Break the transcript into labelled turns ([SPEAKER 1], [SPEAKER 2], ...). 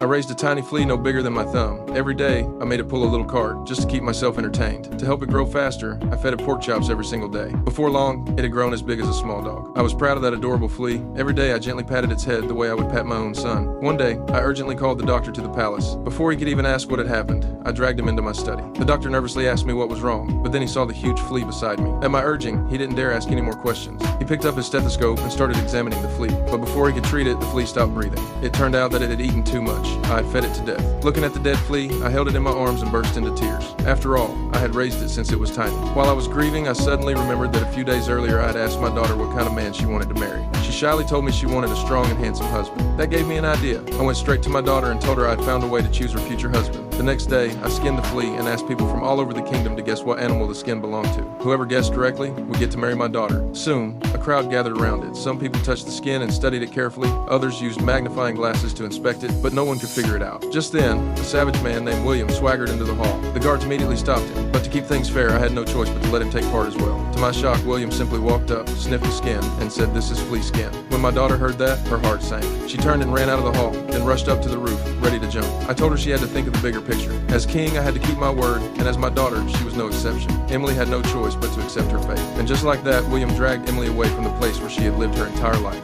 [SPEAKER 1] I raised a tiny flea no bigger than my thumb. Every day, I made it pull a little cart just to keep myself entertained. To help it grow faster, I fed it pork chops every single day. Before long, it had grown as big as a small dog. I was proud of that adorable flea. Every day, I gently patted its head the way I would pat my own son. One day, I urgently called the doctor to the palace. Before he could even ask what had happened, I dragged him into my study. The doctor nervously asked me what was wrong, but then he saw the huge flea beside me. At my urging, he didn't dare ask any more questions. He picked up his stethoscope and started examining the flea. But before he could treat it, the flea stopped breathing. It turned out that it had eaten too much. I had fed it to death. Looking at the dead flea, I held it in my arms and burst into tears. After all, I had raised it since it was tiny. While I was grieving, I suddenly remembered that a few days earlier I had asked my daughter what kind of man she wanted to marry. She shyly told me she wanted a strong and handsome husband. That gave me an idea. I went straight to my daughter and told her I had found a way to choose her future husband. The next day, I skinned the flea and asked people from all over the kingdom to guess what animal the skin belonged to. Whoever guessed correctly would get to marry my daughter. Soon, a crowd gathered around it. Some people touched the skin and studied it carefully. Others used magnifying glasses to inspect it, but no one could figure it out. Just then, a savage man named William swaggered into the hall. The guards immediately stopped him, but to keep things fair, I had no choice but to let him take part as well. To my shock, William simply walked up, sniffed the skin, and said, "This is flea skin." When my daughter heard that, her heart sank. She turned and ran out of the hall, then rushed up to the roof, ready to jump. I told her she had to think of the bigger picture. As king, I had to keep my word, and as my daughter, she was no exception. Emily had no choice but to accept her fate. And just like that, William dragged Emily away from the place where she had lived her entire life.